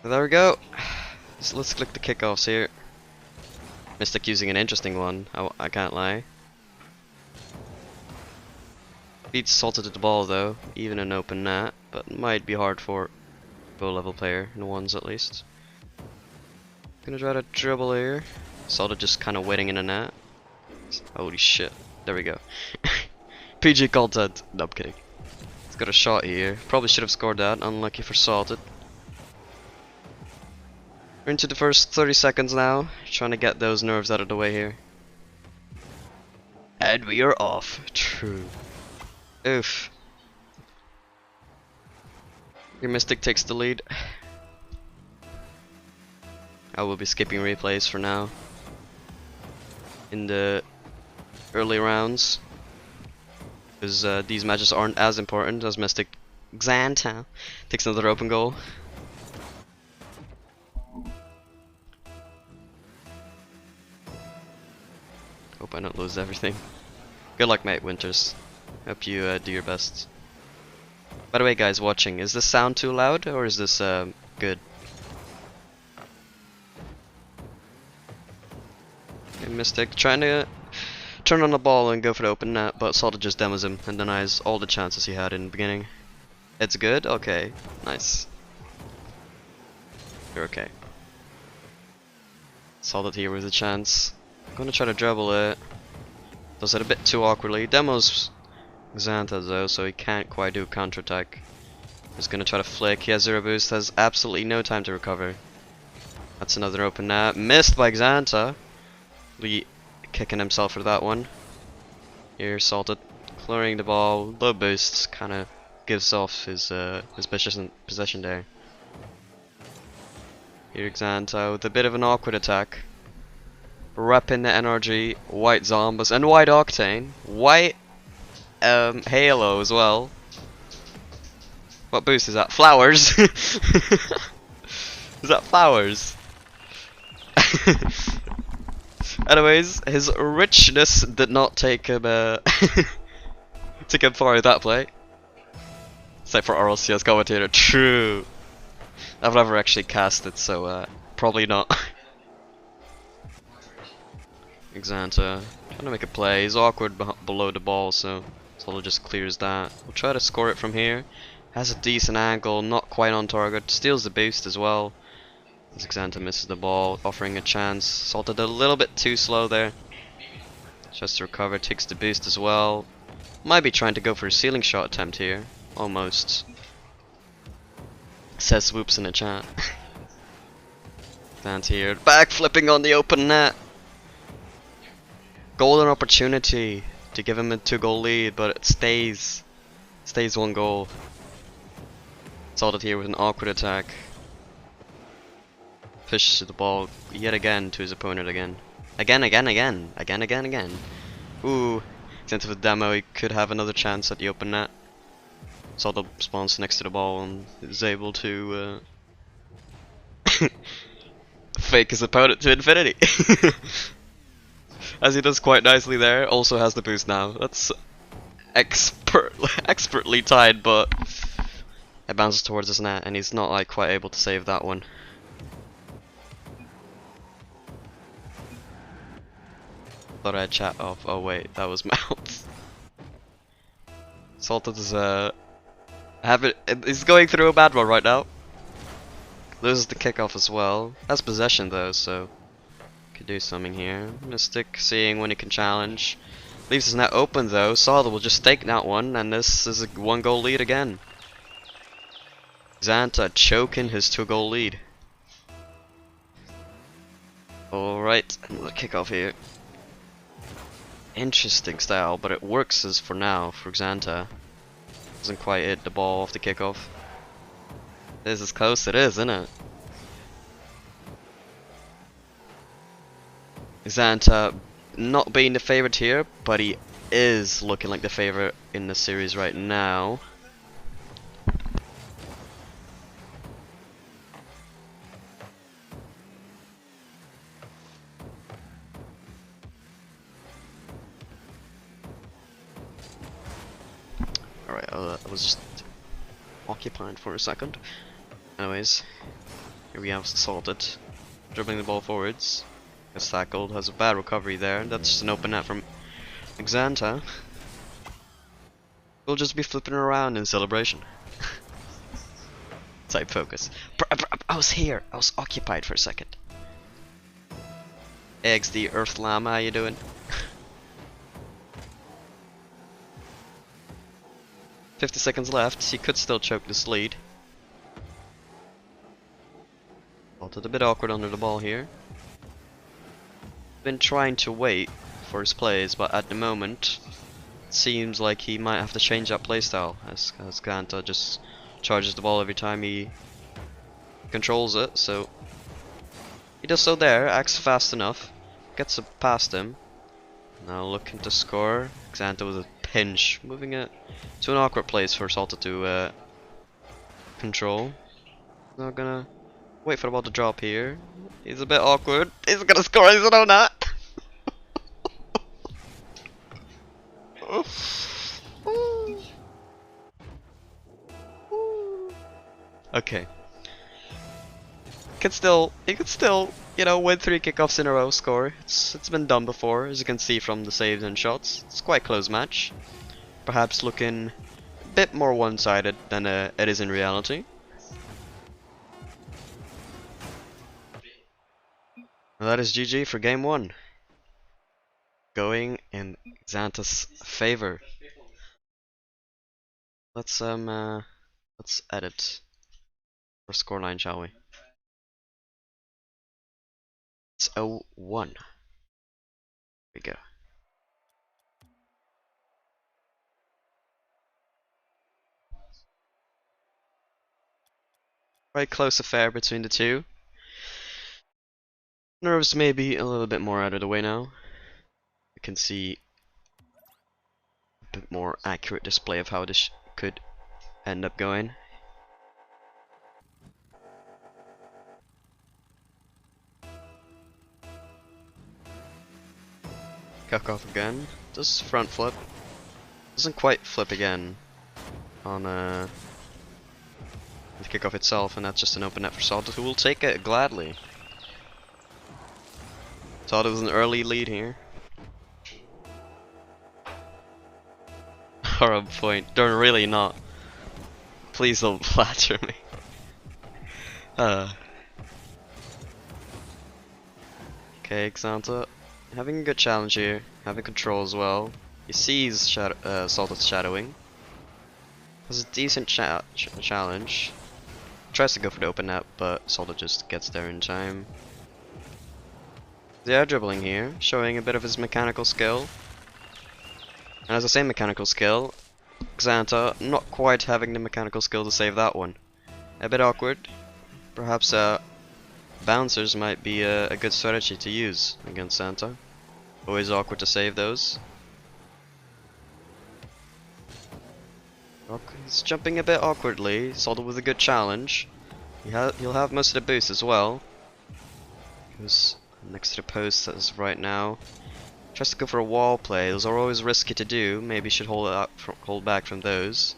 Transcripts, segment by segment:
There we go. So let's click the kickoffs here. Mystic using an interesting one, I can't lie. Beats salted at the ball though, even an open net, but might be hard for low level player, in ones at least. Gonna try to dribble here. Salted just kinda waiting in a net. Holy shit. There we go. PG content. No, I'm kidding. He's got a shot here. Probably should have scored that, unlucky for salted. We're into the first 30 seconds now, trying to get those nerves out of the way here. And we are off. True. Oof. Your Mystic takes the lead. I will be skipping replays for now. In the early rounds. Because these matches aren't as important as Mystic. Xanta takes another open goal. Hope I don't lose everything. Good luck, mate, Winters. Hope you do your best. By the way, guys watching, is this sound too loud or is this good? Okay, Mystic trying to turn on the ball and go for the open net, but Salted just demos him and denies all the chances he had in the beginning. It's good? Okay, nice. You're okay. Salted here with a chance. I'm gonna try to dribble it. Does it a bit too awkwardly. Demos Xanta though, so he can't quite do counter-attack. Just gonna try to flick. He has zero boost, has absolutely no time to recover. That's another open net. Missed by Xanta. Lee kicking himself for that one. Here, Salted. Clearing the ball. Low boost. Kinda gives off his possession there. Here, Xanta with a bit of an awkward attack. Repping the energy. White Zombies and White Octane. White Halo as well. What boost is that? Flowers! Is that flowers? Anyways, his richness did not take him take him far with that play. Except for RLCS commentator. True. I've never actually cast it, so probably not. Xanta trying to make a play. He's awkward below the ball, so Solo just clears that. We'll try to score it from here. Has a decent angle, not quite on target. Steals the boost as well. As Xanta misses the ball, offering a chance. Salted a little bit too slow there. Just to recover, takes the boost as well. Might be trying to go for a ceiling shot attempt here. Almost. Says Swoops in the chat. Xanta here, back flipping on the open net. Golden opportunity to give him a 2-goal lead, but it stays 1 goal. Salted here with an awkward attack. Pushes the ball yet again to his opponent again. Again. Ooh, Xanta with demo, he could have another chance at the open net. Salted spawns next to the ball and is able to fake his opponent to infinity. As he does quite nicely there, also has the boost now. That's expertly tied, but it bounces towards his net, and he's not like quite able to save that one. Thought I'd chat off. Oh wait, that was Mount. Salted is he's going through a bad one right now. Loses the kickoff as well. Has possession though, so could do something here. Mystic seeing when he can challenge. Leaves his net open though. Salted will just stake that one, and this is a 1-goal lead again. Xanta choking his 2-goal lead. Alright, another kickoff here. Interesting style, but it works as for now for Xanta. Doesn't quite hit the ball off the kickoff. This is close, it is, isn't it? Xanta not being the favorite here, but he is looking like the favorite in the series right now. Alright, I was just occupied for a second. Anyways, Here we have Salted, dribbling the ball forwards. Gets tackled, has a bad recovery there, and that's just an open net from Xanta. We'll just be flipping around in celebration. Type focus. I was here. I was occupied for a second. Eggs, the Earth Llama, how you doing? 50 seconds left. He could still choke this lead. Felt it a bit awkward under the ball here. Been trying to wait for his plays, but at the moment it seems like he might have to change that playstyle as Xanta just charges the ball every time he controls it, so he does so there, acts fast enough, gets it past him. Now looking to score. Xanta with a pinch, moving it to an awkward place for Salta to control. Not gonna wait for the ball to drop here. He's a bit awkward. He's gonna score, he's on that. Okay. He could still, you know, win 3 kickoffs in a row, score. It's been done before, as you can see from the saves and shots. It's quite a close match. Perhaps looking a bit more one-sided than it is in reality. And that is GG for game 1. Going in Xanta's favor. Let's edit our scoreline, shall we? It's 0-1. Here we go. Quite close affair between the two. Nerves maybe a little bit more out of the way now. You can see a bit more accurate display of how this could end up going. Kick off again. Does front flip. Doesn't quite flip again on the kickoff itself, and that's just an open net for Salta, who will take it gladly. Thought it was an early lead here. Horrible point. They're really not. Please don't flatter me. Okay, Xanta having a good challenge here, having control as well. He sees Salta's shadowing. Has a decent challenge. Tries to go for the open net, but Salta just gets there in time. They are dribbling here, showing a bit of his mechanical skill. And as I say mechanical skill, Xanta not quite having the mechanical skill to save that one. A bit awkward. Perhaps bouncers might be a good strategy to use against Xanta. Always awkward to save those. He's jumping a bit awkwardly. Salta with a good challenge. He'll have most of the boost as well. Goes next to the post as right now. Tries to go for a wall play. Those are always risky to do. Maybe should hold back from those.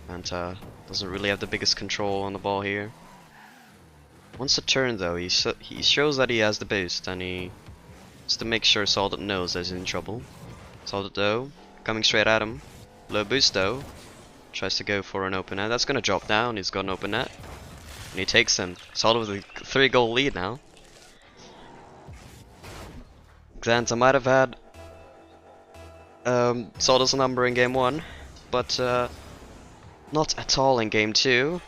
And doesn't really have the biggest control on the ball here. Once a turn though, he shows that he has the boost, and he wants to make sure Salta knows that he's in trouble. Salta though, coming straight at him. Low boost though. Tries to go for an open net. That's gonna drop down. He's got an open net. And he takes him. Salta with a 3-goal lead now. Xanta might have had Salta's number in game 1, but not at all in game 2.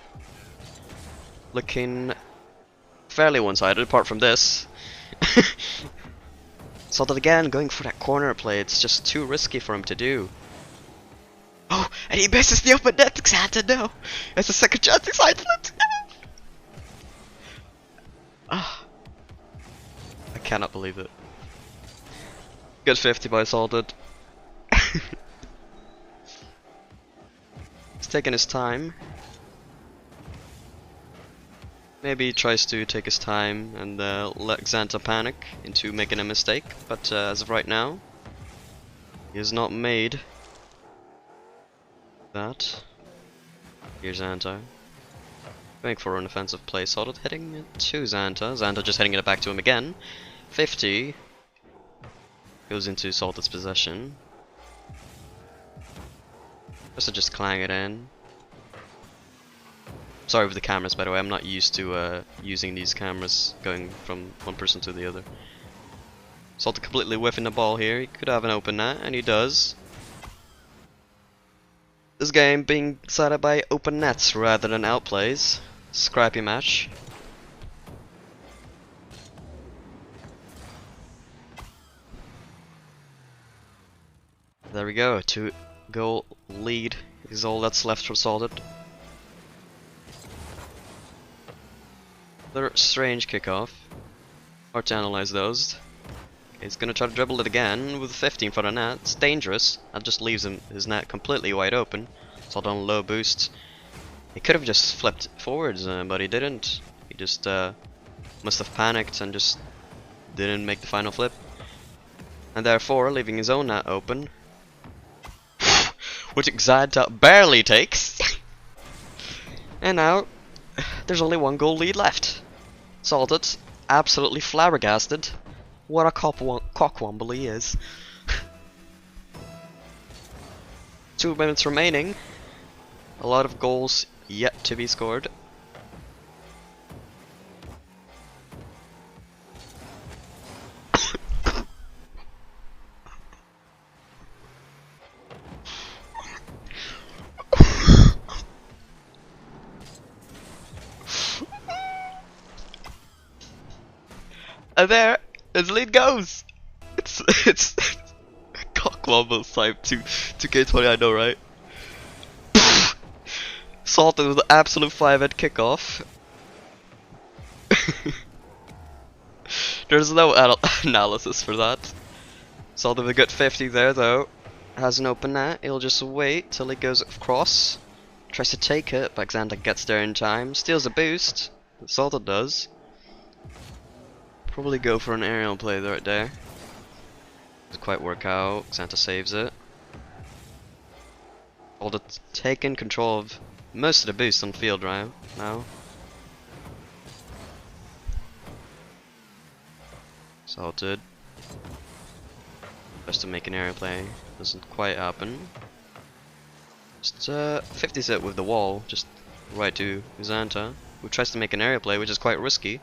Looking fairly one-sided apart from this. Salta again going for that corner play. It's just too risky for him to do. Oh, and he misses the open net. Xanta, no. It's a second chance. He's side flipped. Ah, I cannot believe it. Good 50 by Salted. He's taking his time. Maybe he tries to take his time and let Xanta panic into making a mistake, but as of right now, he has not made that. Here's Xanta. Going for an offensive play, Salted hitting it to Xanta. Xanta just hitting it back to him again. 50 goes into Salted's possession. Just clang it in. Sorry with the cameras, by the way. I'm not used to using these cameras going from one person to the other. Salted completely whiffing the ball here. He could have an open net, and he does. This game being decided by open nets rather than outplays. Scrappy match. There we go. 2-goal lead is all that's left for Salted. Another strange kickoff. Hard to analyze those. He's gonna try to dribble it again with 15 for the net. It's dangerous. That just leaves his net completely wide open. Salted on low boost. He could have just flipped forwards, but he didn't. He just must have panicked and just didn't make the final flip. And therefore, leaving his own net open. Which Xanta barely takes. And now, there's only 1-goal lead left. Salted, absolutely flabbergasted. What a cockwomble he is. 2 minutes remaining. A lot of goals yet to be scored. And there, his lead goes. It's cockwomble type 2K20, I know, right? Salted with the absolute 5-head kickoff. There's no analysis for that. Salted with a good 50 there though. Has an open net. He'll just wait till he goes across. Tries to take it, but Xanta gets there in time. Steals a boost. Salted does. Probably go for an aerial play right there. Doesn't quite work out. Xanta saves it. Salted taking control of most of the boost on field right now. Salted. Just to make an aerial play. Doesn't quite happen. Just 50s it with the wall. Just right to Xanta, who tries to make an aerial play, which is quite risky.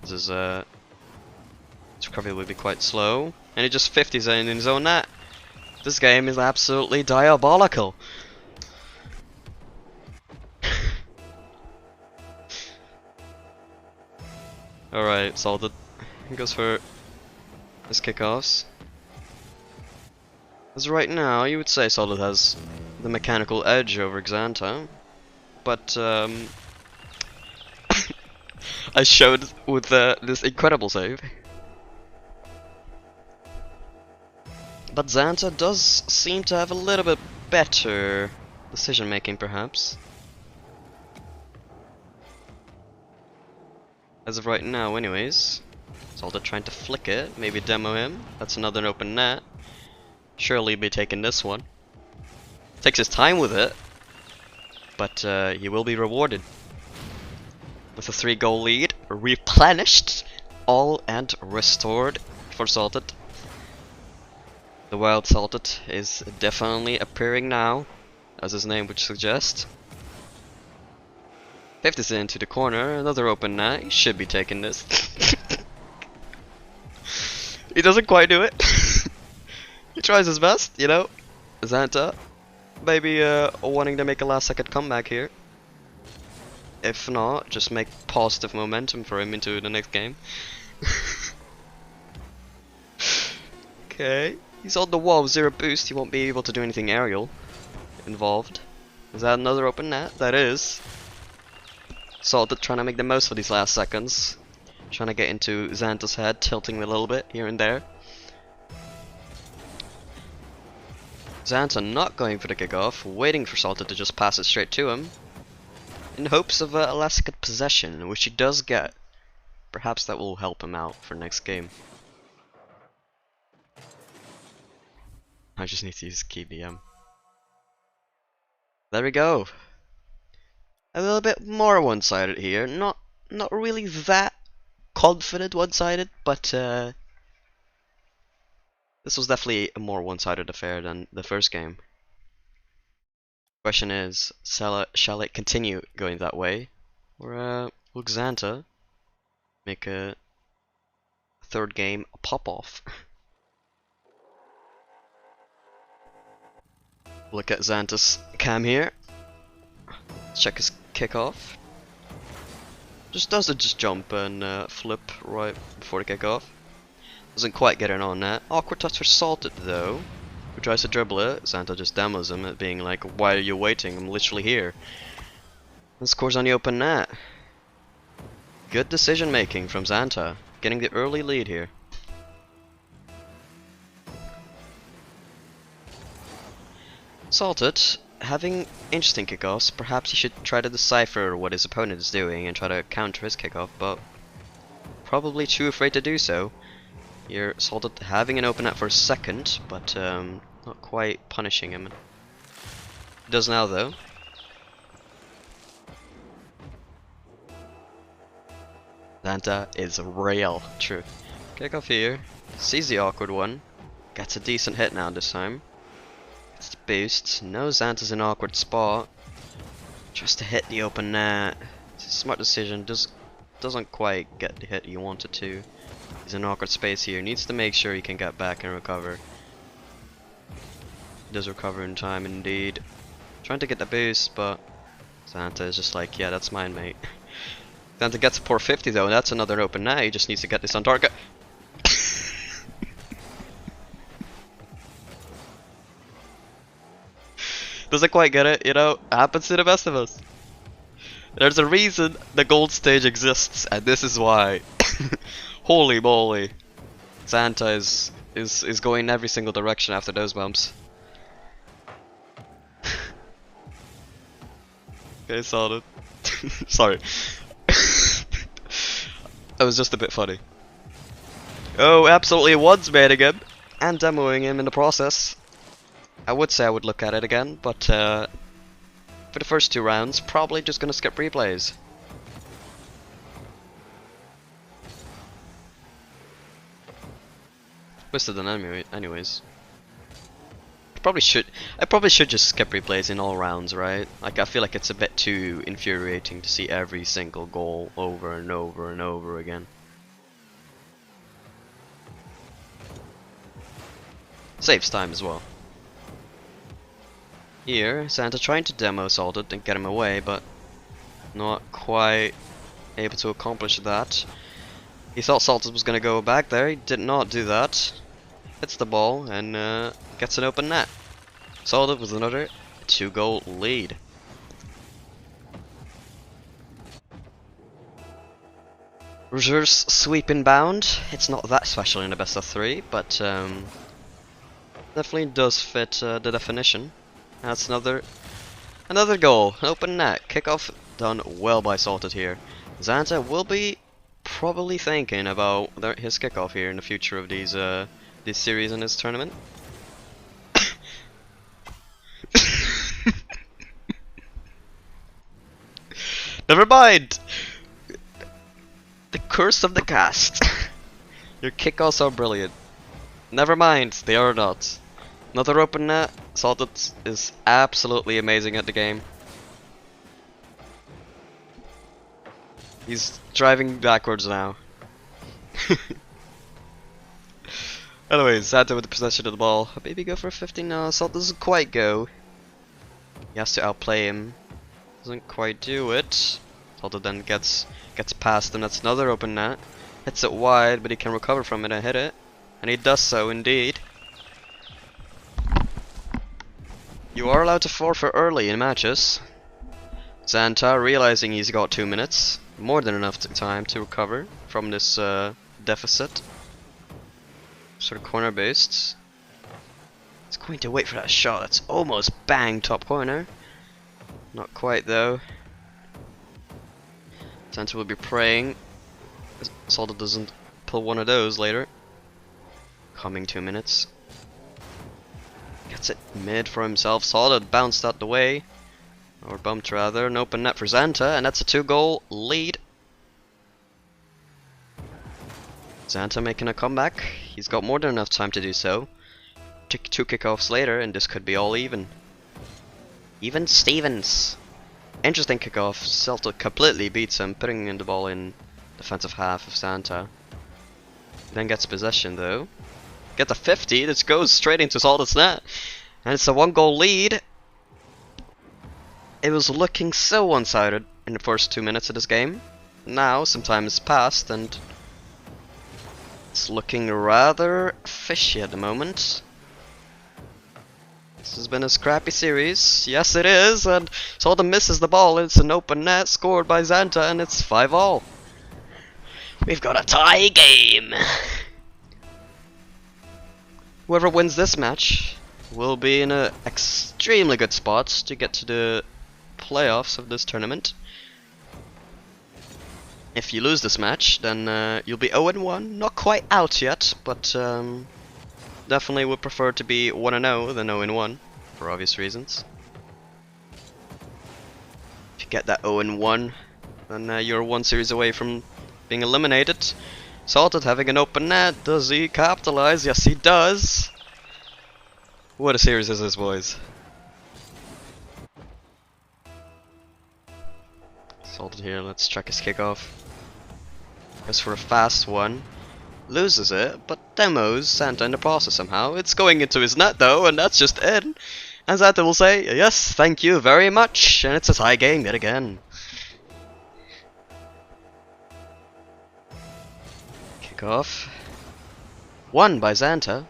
This is his recovery will be quite slow. And he just 50s it in his own net. This game is absolutely diabolical. Alright, Salted. He goes for his kickoffs. As right now, you would say Salted has the mechanical edge over Xanta, but I showed with this incredible save. But Xanta does seem to have a little bit better decision making, perhaps. As of right now, anyways. Salted trying to flick it, maybe demo him. That's another open net. Surely be taking this one. Takes his time with it, but he will be rewarded with a 3-goal lead, replenished, all and restored for Salted. The wild Salted is definitely appearing now, as his name would suggest. 50s into the corner, another open net. He should be taking this. He doesn't quite do it. He tries his best, you know. Xanta, maybe wanting to make a last-second comeback here. If not, just make positive momentum for him into the next game. Okay, he's on the wall with 0 boost. He won't be able to do anything aerial involved. Is that another open net? That is. Salted trying to make the most of these last seconds. Trying to get into Xanta's head, tilting a little bit here and there. Xanta not going for the kickoff, waiting for Salted to just pass it straight to him. In hopes of a last second possession, which he does get. Perhaps that will help him out for next game. I just need to use key BM. There we go. a little bit more one-sided here. Not really that confident one-sided, but this was definitely a more one-sided affair than the first game. Question is, shall it continue going that way, or will Xanta make a third game a pop-off? Look at Xanta's cam here. Let's check his kickoff. Doesn't just jump and flip right before the kickoff. Doesn't quite get it on that. Awkward touch for Salted though. Who tries to dribble it? Xanta just demos him at being like, why are you waiting? I'm literally here. And scores on the open net. Good decision making from Xanta. Getting the early lead here. Salted, having interesting kickoffs, perhaps he should try to decipher what his opponent is doing and try to counter his kickoff, but probably too afraid to do so. Here, Salted having an open net for a second, but not quite punishing him. He does now though. Xanta is real. True. Kickoff here. Sees the awkward one. Gets a decent hit now this time. Gets the boost. Knows Xanta's in an awkward spot. Tries to hit the open net. It's a smart decision. Doesn't quite get the hit he wanted to. He's in an awkward space here. Needs to make sure he can get back and recover. He does recover in time indeed. Trying to get the boost, but Xanta is just like, yeah, that's mine, mate. Xanta gets a poor 50 though, and that's another open net. He just needs to get this on target. Doesn't quite get it, you know, happens to the best of us. There's a reason the gold stage exists, and this is why. Holy moly. Xanta is going every single direction after those bumps. Okay, solid. Sorry. That was just a bit funny. Oh, absolutely one's manning him and demoing him in the process. I would say I would look at it again, but for the first two rounds, probably just gonna skip replays. Twisted them anyways. I probably should just skip replays in all rounds, right? Like, I feel like it's a bit too infuriating to see every single goal over and over and over again. Saves time as well. Here, Xanta trying to demo Salted and get him away, but not quite able to accomplish that. He thought Salted was going to go back there, he did not do that. Hits the ball and gets an open net. Salted with another 2-goal lead. Reverse sweep inbound. It's not that special in a best of 3, but definitely does fit the definition. That's another goal. Open net. Kickoff done well by Salted here. Xanta will be probably thinking about his kickoff here in the future of these this series and this tournament. Never mind. The curse of the cast. Your kickoffs are brilliant. Never mind, they are not. Another open net. Salted is absolutely amazing at the game. He's driving backwards now. Anyways, Xanta with the possession of the ball. Maybe go for a 50 now. Salted doesn't quite go. He has to outplay him. Doesn't quite do it. Salted then gets past him. That's another open net. Hits it wide, but he can recover from it and hit it. And he does so indeed. You are allowed to forfeit early in matches. Xanta, realizing he's got 2 minutes, more than enough time to recover from this deficit. Sort of corner boosts. He's going to wait for that shot. That's almost bang top corner. Not quite though. Xanta will be praying Salted doesn't pull one of those later. Coming 2 minutes. Gets it mid for himself. Salted bounced out the way. or bumped rather, an open net for Xanta, and that's a 2-goal lead. Xanta making a comeback. He's got more than enough time to do so. 2 kickoffs later, and this could be all even. Even Stevens. Interesting kickoff. Celta completely beats him, putting in the ball in defensive half of Xanta. Then gets possession though. Gets a 50. This goes straight into Salta's net, and it's a 1-goal lead. It was looking so one-sided in the first 2 minutes of this game. Now, some time has passed, and it's looking rather fishy at the moment. This has been a scrappy series. Yes, it is, and Salta misses the ball. It's an open net scored by Xanta, and it's 5-all. We've got a tie game. Whoever wins this match will be in an extremely good spot to get to the playoffs of this tournament. If you lose this match, then you'll be 0-1. Not quite out yet, but definitely would prefer to be 1-0 than 0-1 for obvious reasons. If you get that 0-1, then you're 1 series away from being eliminated. Salted having an open net. Does he capitalize? Yes, he does. What a series is this, boys. Salted here. Let's check his kickoff. Goes for a fast one. Loses it, but demos Xanta in the process somehow. It's going into his net though, and that's just in. And Xanta will say, yes, thank you very much. And it's a tie game yet again. Kickoff. Won by Xanta.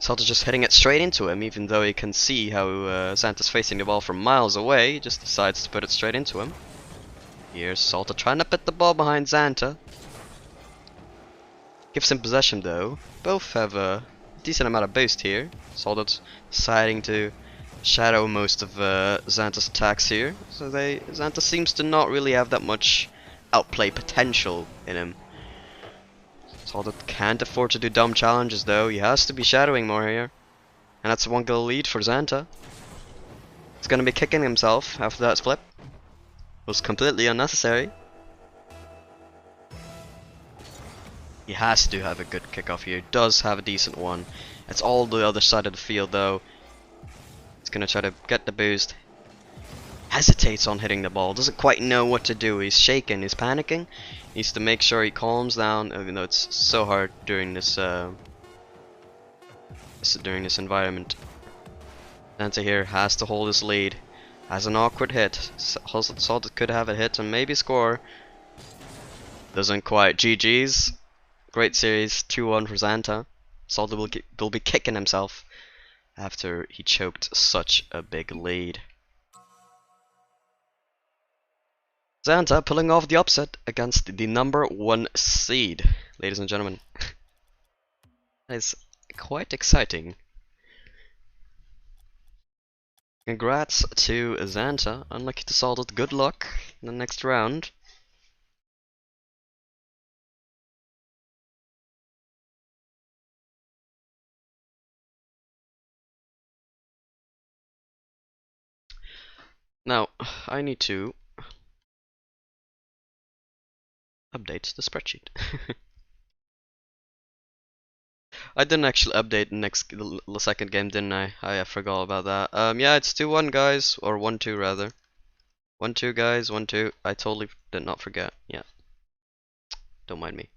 Salta just hitting it straight into him, even though he can see how Xanta's facing the ball from miles away. He just decides to put it straight into him. Here's Salta trying to put the ball behind Xanta. Gives him possession though. Both have a decent amount of boost here. Salta's deciding to shadow most of Xanta's attacks here. So Xanta seems to not really have that much outplay potential in him. Salta can't afford to do dumb challenges though. He has to be shadowing more here. And that's a 1-goal lead for Xanta. He's gonna be kicking himself after that flip. Was completely unnecessary. He has to have a good kickoff here. He does have a decent one. It's all the other side of the field though. He's gonna try to get the boost. Hesitates on hitting the ball. Doesn't quite know what to do. He's shaking. He's panicking. Needs to make sure he calms down. Even though it's so hard during this environment. Xanta here has to hold his lead. Has an awkward hit. Salted could have a hit and maybe score. Doesn't quite. GG's. Great series. 2-1 for Xanta. Salted will be kicking himself after he choked such a big lead. Xanta pulling off the upset against the #1 seed. Ladies and gentlemen. That is quite exciting. Congrats to Xanta. Unlucky to Salted. Good luck in the next round. Now, I need to update the spreadsheet. I didn't actually update the second game, didn't I? I forgot about that. Yeah, it's 2-1 guys, or 1-2 rather. 1-2 guys, 1-2. I totally did not forget. Yeah. Don't mind me.